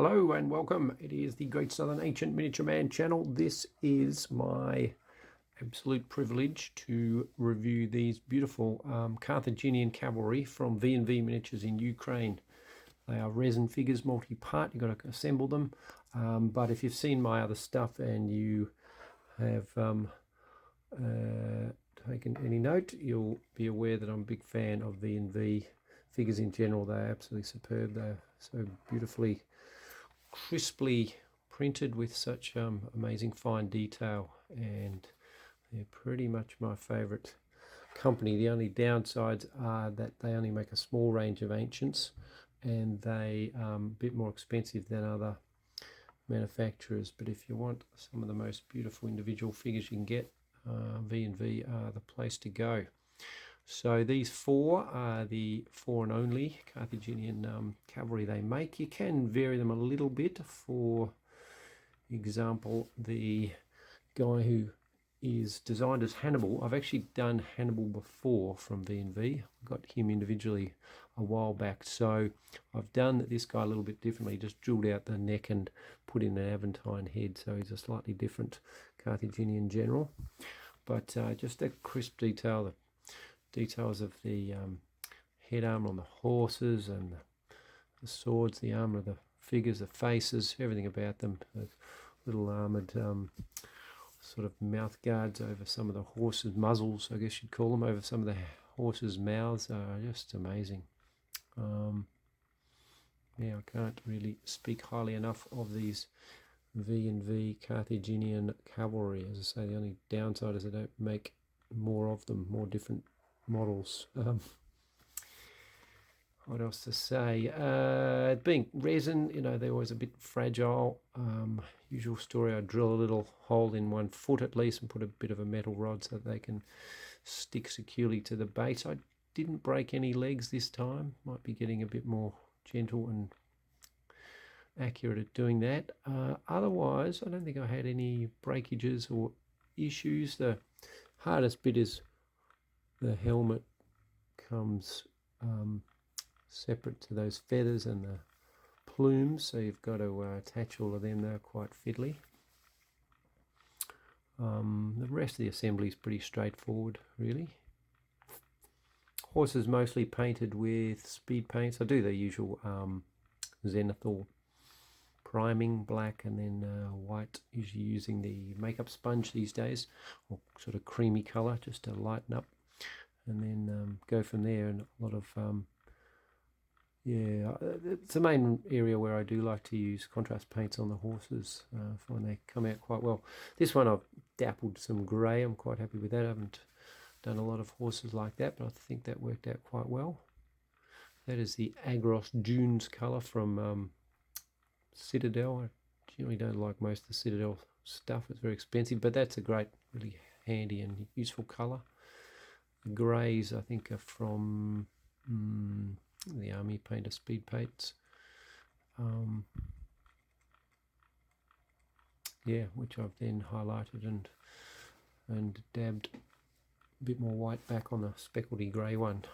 Hello and welcome. It is the Great Southern Ancient Miniature Man channel. This is my absolute privilege to review these beautiful Carthaginian Cavalry from VandV Miniatures in Ukraine. They are resin figures, multi-part. You've got to assemble them. But if you've seen my other stuff and you have taken any note, you'll be aware that I'm a big fan of VandV figures in general. They're absolutely superb. They're so beautifully, crisply printed with such amazing fine detail, and they're pretty much my favorite company. The only downsides are that they only make a small range of ancients, and they a bit more expensive than other manufacturers. But if you want some of the most beautiful individual figures you can get, VandV are the place to go. So these four are the four and only Carthaginian cavalry they make. You can vary them a little bit. For example, the guy who is designed as Hannibal, I've actually done Hannibal before from VandV. Got him individually a while back. So I've done this guy a little bit differently, just drilled out the neck and put in an Aventine head. So he's a slightly different Carthaginian general. But just a crisp detail, the details of the head armor on the horses and the swords, the armor of the figures, the faces, everything about them. The little armored sort of mouth guards over some of the horses' muzzles, I guess you'd call them, over some of the horses' mouths are just amazing. Yeah, I can't really speak highly enough of these VandV Carthaginian Cavalry. As I say, the only downside is they don't make more of them, more different models. What else to say? Being resin, you know, they're always a bit fragile. Usual story, I drill a little hole in one foot at least and put a bit of a metal rod so that they can stick securely to the base. I didn't break any legs this time. Might be getting a bit more gentle and accurate at doing that. Otherwise, I don't think I had any breakages or issues. The hardest bit is the helmet comes separate to those feathers and the plumes, so you've got to attach all of them. They're quite fiddly. The rest of the assembly is pretty straightforward, really. Horses mostly painted with speed paints. I do the usual zenithal priming, black and then white, usually using the makeup sponge these days, or sort of creamy colour just to lighten up, and then go from there. And a lot of yeah, it's the main area where I do like to use contrast paints on the horses. I find they come out quite well. This one I've dappled some grey. I'm quite happy with that. I haven't done a lot of horses like that, but I think that worked out quite well. That is the Agros Dunes colour from Citadel. I generally don't like most of the Citadel stuff. It's very expensive, but that's a great, really handy and useful colour. The greys, I think, are from the Army Painter speed paints. Yeah, which I've then highlighted and dabbed a bit more white back on the speckledy grey one.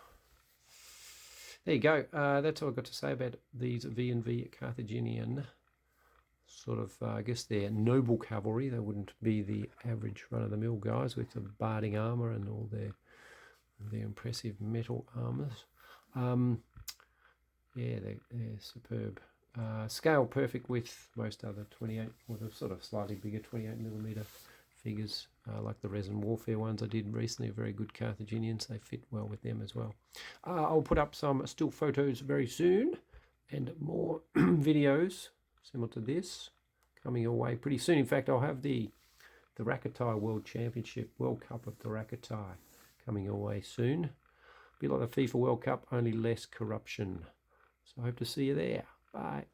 There you go. That's all I've got to say about these VandV Carthaginian sort of, I guess they're noble cavalry. They wouldn't be the average run-of-the-mill guys with the barding armour and all their impressive metal armours. Yeah, they're superb. Scale perfect with most other 28, or the sort of slightly bigger 28mm figures, like the Resin Warfare ones I did recently. Very good Carthaginians. They fit well with them as well. I'll put up some still photos very soon, and more videos similar to this coming your way pretty soon. In fact, I'll have the Rakatai World Championship, World Cup of the Rakatai, coming your way soon. A bit like the FIFA World Cup, only less corruption. So I hope to see you there. Bye.